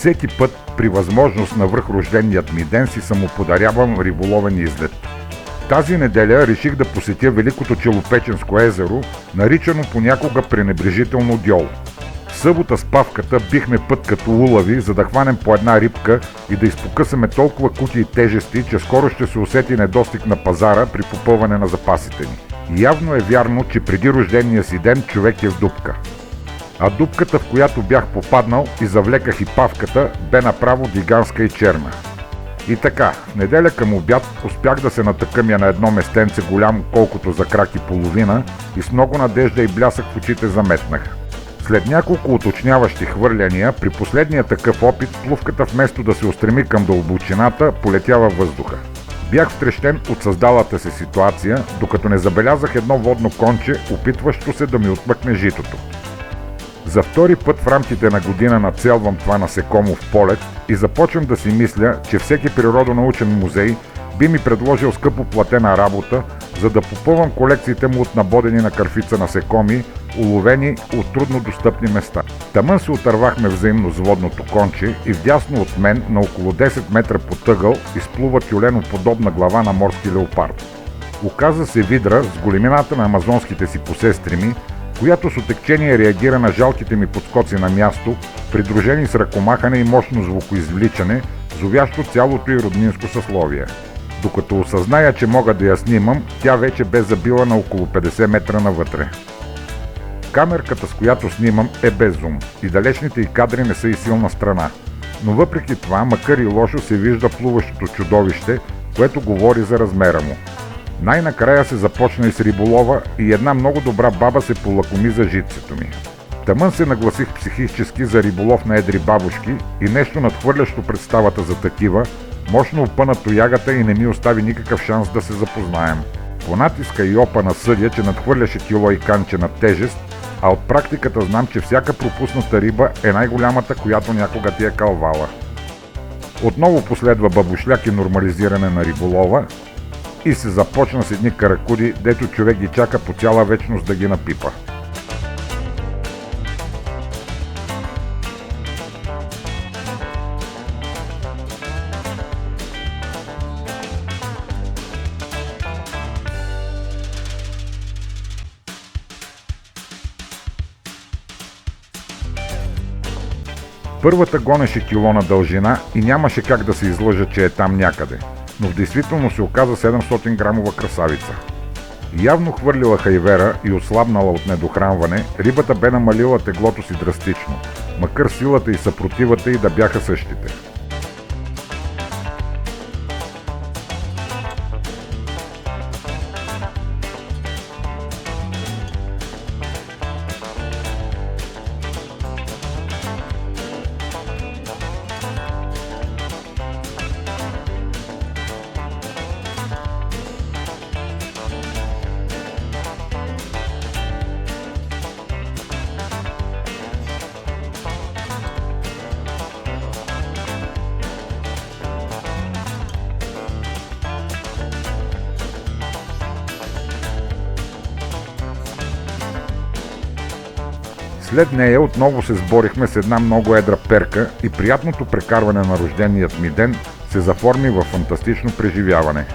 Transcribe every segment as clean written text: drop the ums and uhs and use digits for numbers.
Всеки път, при възможност на връхрожденият ми ден, си самоподарявам риболовен излет. Тази неделя реших да посетя Великото Челопеченско езеро, наричано понякога пренебрежително Дьол. В събота с Павката бихме път като улави, за да хванем по една рибка и да изпокъсаме толкова кутии тежести, че скоро ще се усети недостиг на пазара при попълване на запасите ни. Явно е вярно, че преди рождения си ден човек е в дупка. А дупката, в която бях попаднал и завлеках и Павката, бе направо гигантска и черна. И така, в неделя към обяд успях да се натъкъмя на едно местенце голямо колкото за крак и половина и с много надежда и блясък в очите заметнах. След няколко уточняващи хвърляния, при последния такъв опит, плувката вместо да се устреми към дълбочината, полетява във въздуха. Бях втрещен от създалата се ситуация, докато не забелязах едно водно конче, опитващо се да ми отмъкне житото. За втори път в рамките на година нацелвам това насекомо в полет и започвам да си мисля, че всеки природонаучен музей би ми предложил скъпо платена работа, за да попълвам колекциите му от набодени на кърфица насекоми, уловени от трудно достъпни места. Тъмън се отървахме взаимно с водното конче и вдясно от мен, на около 10 метра под ъгъл, изплува тюленоподобна глава на морски леопард. Оказа се видра с големината на амазонските си посестрими, която с отекчение реагира на жалките ми подскоци на място, придружени с ръкомахане и мощно звукоизвличане, зовящо цялото и роднинско съсловие. Докато осъзная, че мога да я снимам, тя вече бе забила на около 50 метра навътре. Камерката, с която снимам, е без зум и далечните й кадри не са и силна страна. Но въпреки това, макар и лошо, се вижда плуващото чудовище, което говори за размера му. Най-накрая се започна и с риболова и една много добра баба се полакоми за житцето ми. Тъмън се нагласих психически за риболов на едри бабушки и нещо надхвърлящо представата за такива, мощно опъна тоягата и не ми остави никакъв шанс да се запознаем. По натиска и опана съдя, че надхвърляше кило и канче на тежест, а от практиката знам, че всяка пропусната риба е най-голямата, която някога ти е калвала. Отново последва бабушляк и нормализиране на риболова и се започна с едни каракуди, дето човек ги чака по цяла вечност да ги напипа. Първата гонеше кило на дължина и нямаше как да се излъжа, че е там някъде, но в действителност се оказа 700 грамова красавица. Явно хвърлила хайвера и отслабнала от недохранване, рибата бе намалила теглото си драстично, макар силата и съпротивата й да бяха същите. След нея отново се сборихме с една много едра перка и приятното прекарване на рожденият ми ден се заформи в фантастично преживяване.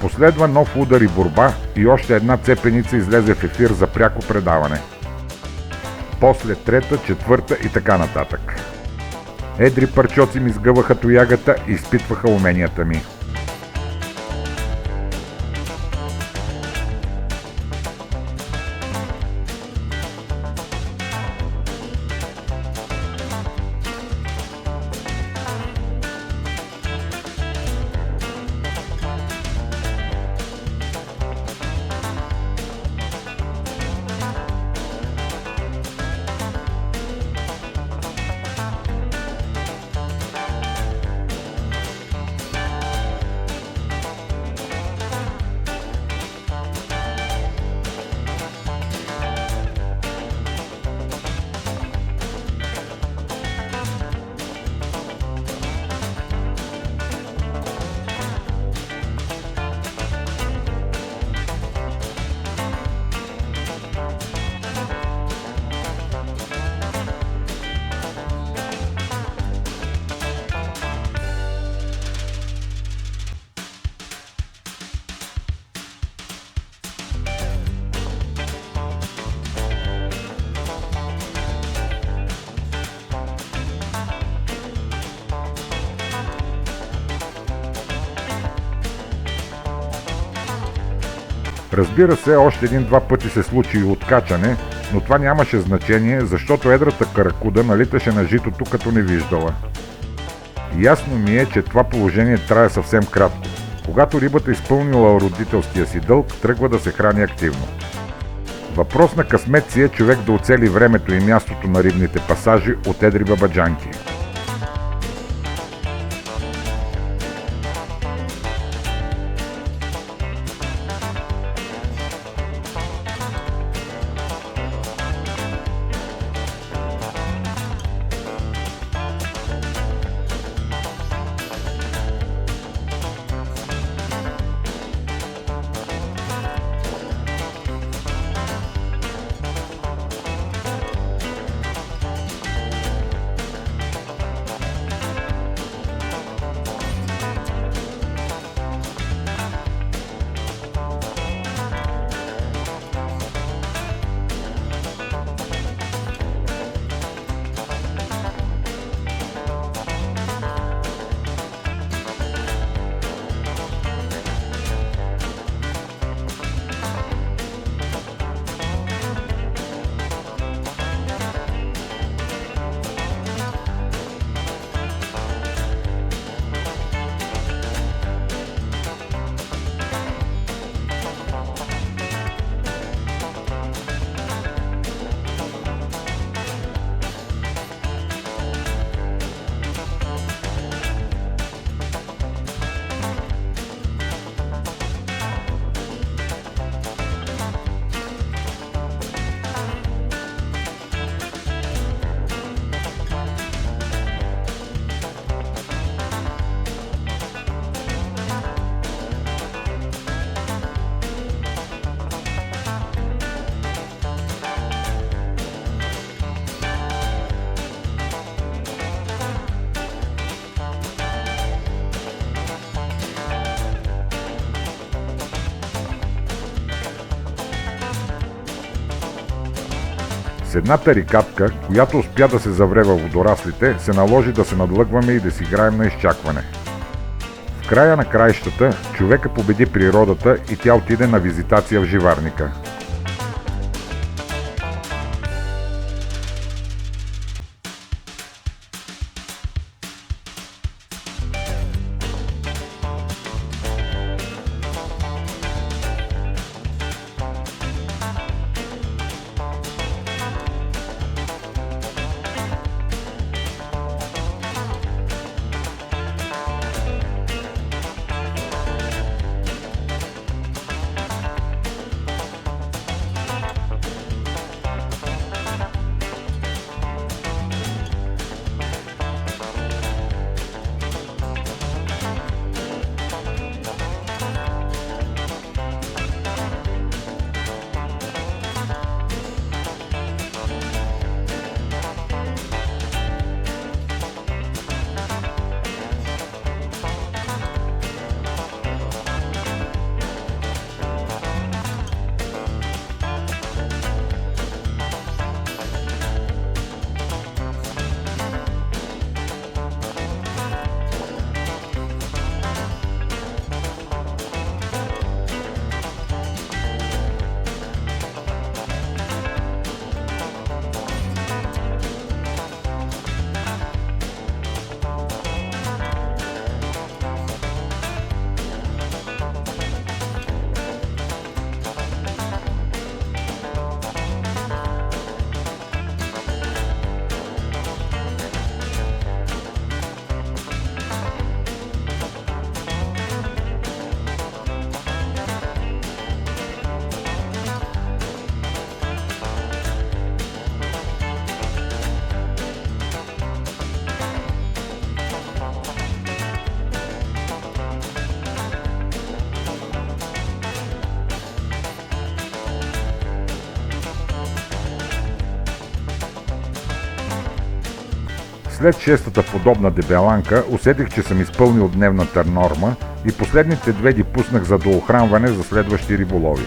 Последва нов удар и борба и още една цепеница излезе в ефир за пряко предаване. После трета, четвърта и така нататък. Едри парчоци ми сгъваха тоягата и изпитваха уменията ми. Разбира се, още един-два пъти се случи и откачане, но това нямаше значение, защото едрата каракуда налиташе на житото като не виждала. Ясно ми е, че това положение трае съвсем кратко. Когато рибата изпълнила родителския си дълг, тръгва да се храни активно. Въпрос на късмет си е човек да оцели времето и мястото на рибните пасажи от едри бабаджанки. С една тарикатка, която успя да се завре във водораслите, се наложи да се надлъгваме и да си играем на изчакване. В края на краищата, човека победи природата и тя отиде на визитация в живарника. След шестата подобна дебеланка усетих, че съм изпълнил дневната норма и последните две ги пуснах за доохранване за следващи риболови.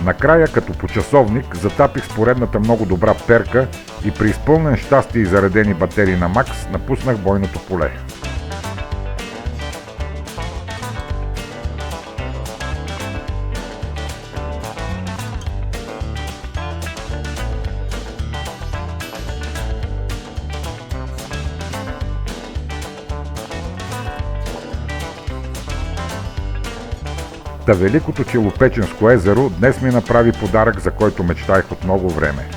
Накрая, като по часовник, затапих с поредната много добра перка и при изпълнен щастие и заредени батерии на макс, напуснах бойното поле. Та великото Челопеченско езеро днес ми направи подарък, за който мечтаех от много време.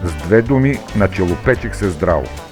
С две думи, начелопечих се здраво.